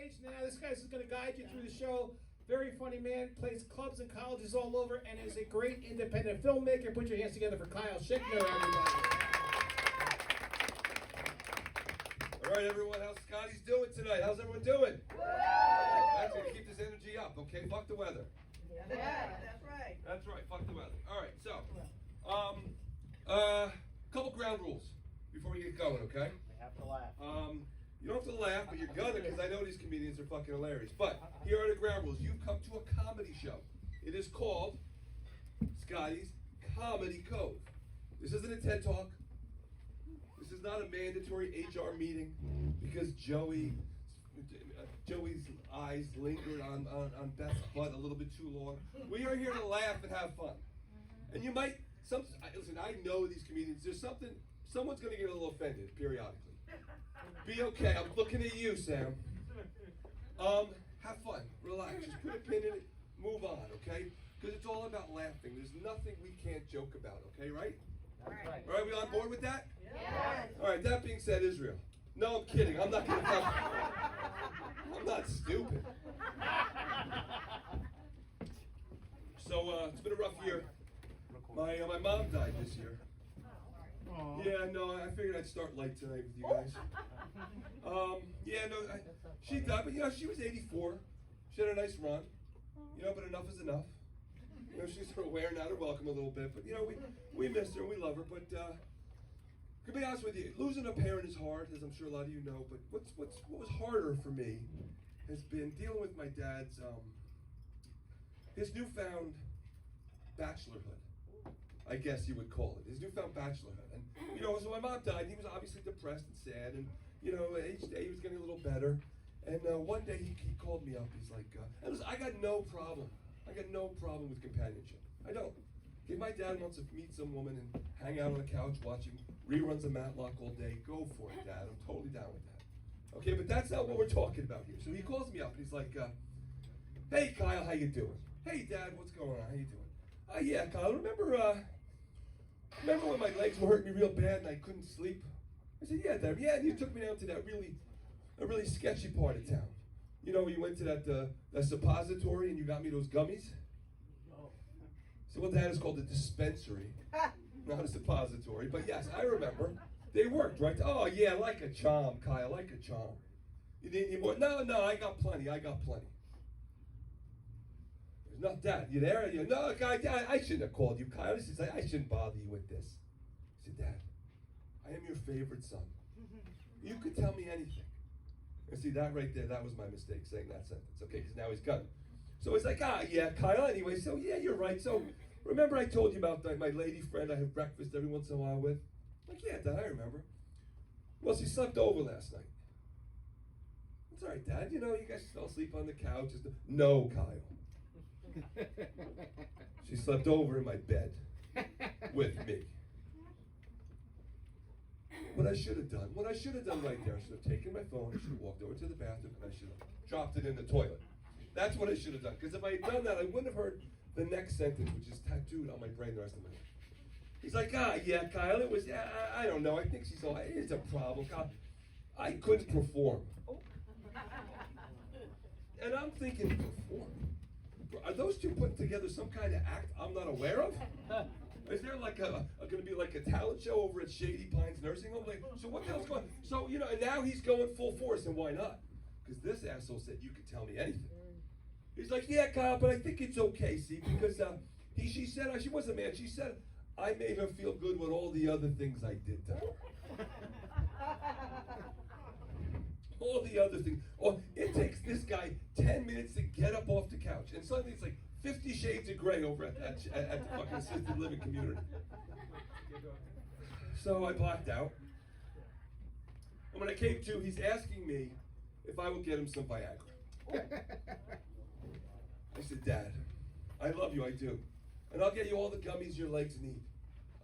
stage now. This guy's going to guide you through the show. Very funny man, plays clubs and colleges all over, and is a great independent filmmaker. Put your hands together for Kyle Schickner, everybody. All right, everyone, how's Scotty's doing tonight? How's everyone doing? That's going to keep this energy up, okay? Fuck the weather. Yeah, that's right. That's right, fuck the weather. All right, so, couple ground rules before we get going, okay? We have to laugh. You don't have to laugh, but you're gonna, because I know these comedians are fucking hilarious. But here are the ground rules. You've come to a comedy show. It is called Scotty's Comedy Cove. This isn't a TED Talk. This is not a mandatory HR meeting because Joey's eyes lingered on Beth's butt a little bit too long. We are here to laugh and have fun. And you might, listen, I know these comedians, someone's gonna get a little offended periodically. Be okay, I'm looking at you, Sam. Have fun, relax, just put a pin in it, move on, okay? Because it's all about laughing. There's nothing we can't joke about, okay, right? All right. All right, we on board with that? Yes. All right, that being said, Israel. No, I'm kidding, I'm not gonna I'm not stupid. So, it's been a rough year. My mom died this year. Yeah, no, I figured I'd start light tonight with you guys. She died, but she was 84. She had a nice run, but enough is enough. She's sort of wearing out her welcome a little bit, but we miss her, we love her, but to be honest with you, losing a parent is hard, as I'm sure a lot of you know, but what was harder for me has been dealing with my dad's, his newfound bachelorhood. I guess you would call it, his newfound bachelorhood. And, so my mom died, and he was obviously depressed and sad, and, each day he was getting a little better. And one day he called me up, he's like, I got no problem with companionship. I don't. If my dad wants to meet some woman and hang out on the couch watching reruns of Matlock all day, go for it, Dad. I'm totally down with that. Okay, but that's not what we're talking about here. So he calls me up, and he's like, hey, Kyle, how you doing? Hey, Dad, what's going on? How you doing? Yeah, Kyle, remember when my legs were hurting me real bad and I couldn't sleep? I said, yeah, Dad. Yeah, and you took me down to that really sketcy part of town. Where you went to that suppository and you got me those gummies? So what that is called a dispensary, not a suppository. But yes, I remember. They worked, right? Oh, yeah, like a charm, Kyle, like a charm. You need any more? No, I got plenty. There's not that. You there? No, guy, I shouldn't have called you, Kyle. He says, I shouldn't bother you with this. I said, Dad, I am your favorite son. You could tell me anything. And see, that right there, that was my mistake, saying that sentence. Okay, because now he's gone. So it's like, yeah, Kyle, anyway, so yeah, you're right. So remember I told you about my lady friend I have breakfast every once in a while with? Like, yeah, Dad, I remember. Well, she slept over last night. It's all right, Dad. You guys fell asleep on the couch. No, Kyle. She slept over in my bed with me. What I should have done right there, I should have taken my phone, I should have walked over to the bathroom, and I should have dropped it in the toilet. That's what I should have done. Because if I had done that, I wouldn't have heard the next sentence, which is tattooed on my brain the rest of my life. He's like, yeah, Kyle, it was, I don't know, I think she's all, it's a problem, Kyle. I couldn't perform. And I'm thinking, perform? Are those two putting together some kind of act I'm not aware of? Is there like going to be like a talent show over at Shady Pines Nursing Home? So what the hell's going on? So, and now he's going full force, and why not? Because this asshole said you could tell me anything. He's like, yeah, Kyle, but I think it's okay, see, because she said, she wasn't mad, she said, I made her feel good with all the other things I did to her. All the other things. Oh, it takes this guy 10 minutes to get up off the couch, and suddenly it's like 50 Shades of Grey over at the fucking assisted living community. So I blacked out. And when I came to, he's asking me if I will get him some Viagra. I said, Dad, I love you, I do. And I'll get you all the gummies your legs need.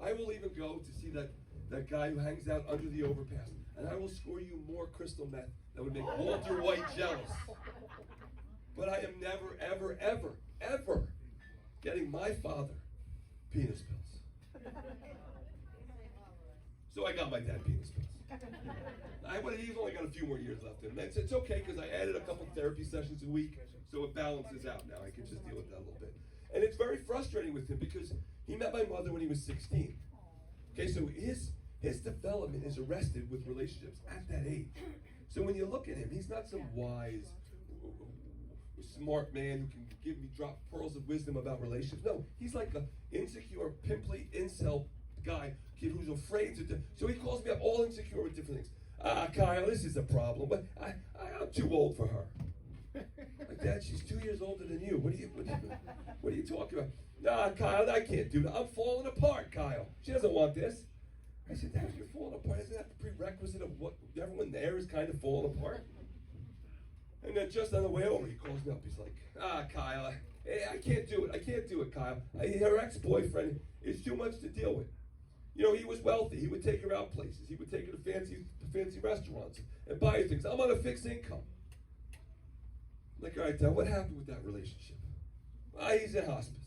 I will even go to see that guy who hangs out under the overpass. And I will score you more crystal meth that would make Walter White jealous. But I am never, ever, ever, ever getting my father penis pills. So I got my dad penis pills. He's only got a few more years left in him. It's okay because I added a couple therapy sessions a week, so it balances out now. I can just deal with that a little bit. And it's very frustrating with him because he met my mother when he was 16. Okay, so his development is arrested with relationships at that age. So when you look at him, he's not some wise, smart man who can drop pearls of wisdom about relationships. No, he's like an insecure, pimply, incel guy, kid who's afraid to do. So he calls me up all insecure with different things. Kyle, this is a problem, but I'm too old for her. Like, Dad, she's 2 years older than you. What are you talking about? Nah, Kyle, I can't do that. I'm falling apart, Kyle. She doesn't want this. I said, Dad, if you're falling apart, isn't that the prerequisite of what everyone there is kind of falling apart? And then just on the way over, he calls me up. He's like, Kyle, I can't do it. I can't do it, Kyle. Her ex-boyfriend is too much to deal with. You know, he was wealthy. He would take her out places. He would take her to fancy restaurants and buy her things. I'm on a fixed income. I'm like, all right, Dad, what happened with that relationship? He's in hospice.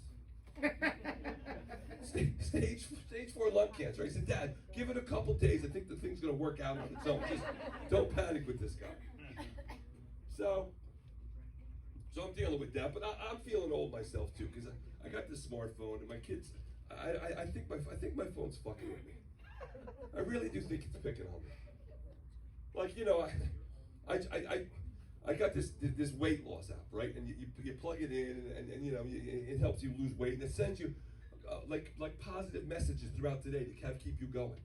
Stage 4 lung cancer. I said, Dad, give it a couple days. I think the thing's going to work out on its own. Just don't panic with this guy. So I'm dealing with that, but I'm feeling old myself too because I got this smartphone and my kids. I think my phone's fucking with me. I really do think it's picking on me. Like, you know, I got this weight loss app, right? And you plug it in, and you know, it helps you lose weight, and it sends you like positive messages throughout the day to keep you going.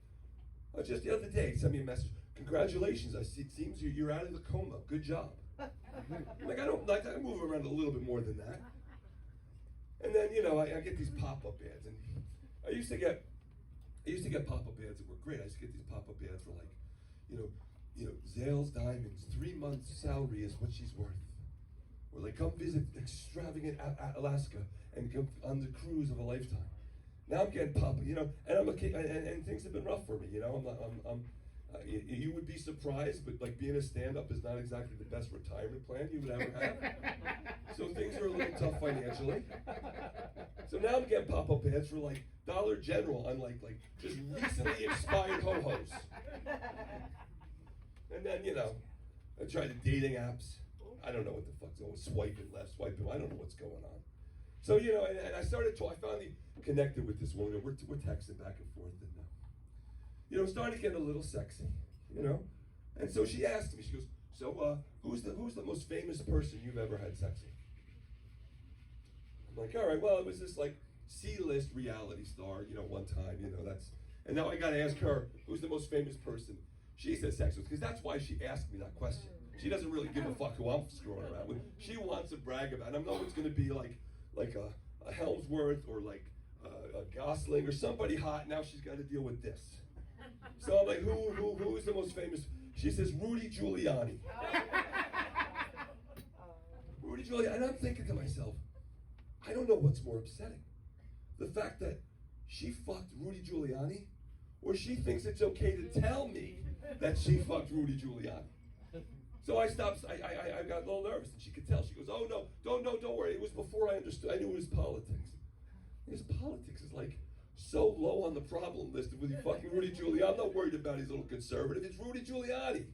Just the other day, it sent me a message. Congratulations! It seems you're out of the coma. Good job. Like, I move around a little bit more than that. And then, you know, I get these pop-up ads, and I used to get pop-up ads that were great. I used to get these pop-up ads for like, you know, Zales Diamonds, 3 months salary is what she's worth. Or like, come visit extravagant Alaska and go on the cruise of a lifetime. Now I'm getting pop-up, you know, and I'm a kid, and things have been rough for me, you know. You would be surprised, but like being a stand-up is not exactly the best retirement plan you would ever have. So things are a little tough financially. So now I'm getting pop-up ads for like Dollar General on like just recently expired ho-hos. And then, you know, I tried the dating apps. I don't know what the fuck's going on. Swiping left, swiping. I don't know what's going on. So, you know, and I started to, I finally connected with this woman. We're texting back and forth, and you know, starting to get a little sexy, you know. And so she asked me, she goes, so who's the most famous person you've ever had sex with? I'm like, all right, well, it was this like C-list reality star, you know, one time, you know, that's, and now I gotta ask her, who's the most famous person she's had sex with, because that's why she asked me that question. She doesn't really give a fuck who I'm screwing around with. She wants to brag about it. I know it's gonna be like a Helmsworth or like a Gosling or somebody hot. Now she's got to deal with this. So I'm like, who is the most famous? She says, Rudy Giuliani. Rudy Giuliani. And I'm thinking to myself, I don't know what's more upsetting. The fact that she fucked Rudy Giuliani, or she thinks it's okay to tell me that she fucked Rudy Giuliani. So I stopped, I got a little nervous, and she could tell. She goes, oh no, don't worry. It was before I understood. I knew it was politics. His politics is like so low on the problem list with you fucking Rudy Giuliani. I'm not worried about his little conservative. It's Rudy Giuliani.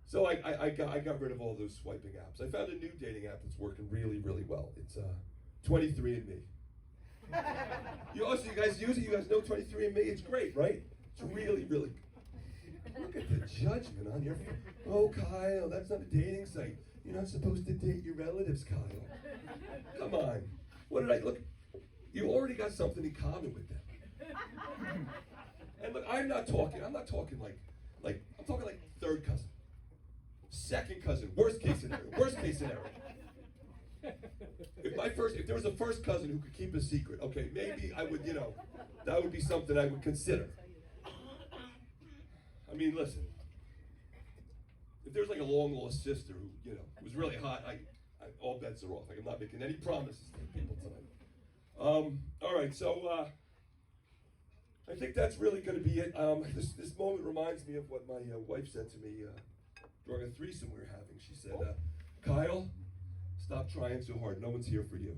So I got rid of all those swiping apps. I found a new dating app that's working really, really well. It's 23andMe. You guys use it? You guys know 23andMe? It's great, right? It's really, really. Look at the judgment on your. Oh, Kyle, that's not a dating site. You're not supposed to date your relatives, Kyle. Come on. What did I look? You already got something in common with them. And look, I'm talking like I'm talking like third cousin, second cousin, worst case scenario. If there was a first cousin who could keep a secret, okay, maybe I would, you know, that would be something I would consider. I mean, listen, if there's like a long lost sister who, you know, was really hot, all bets are off. Like, I'm not making any promises to people tonight. All right, so I think that's really going to be it. This moment reminds me of what my wife said to me during a threesome we were having. She said, Kyle, stop trying so hard. No one's here for you.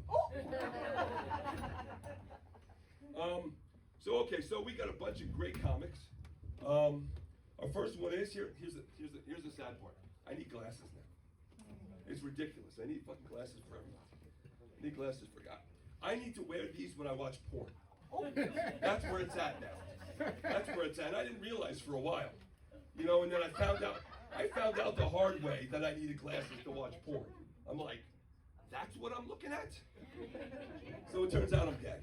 So we got a bunch of great comics. Our first one is here's the sad part. I need glasses now. It's ridiculous. I need fucking glasses for everything. I need glasses for God. I need to wear these when I watch porn. That's where it's at now. That's where it's at. I didn't realize for a while. You know, and then I found out the hard way that I needed glasses to watch porn. I'm like, that's what I'm looking at? So it turns out I'm gay.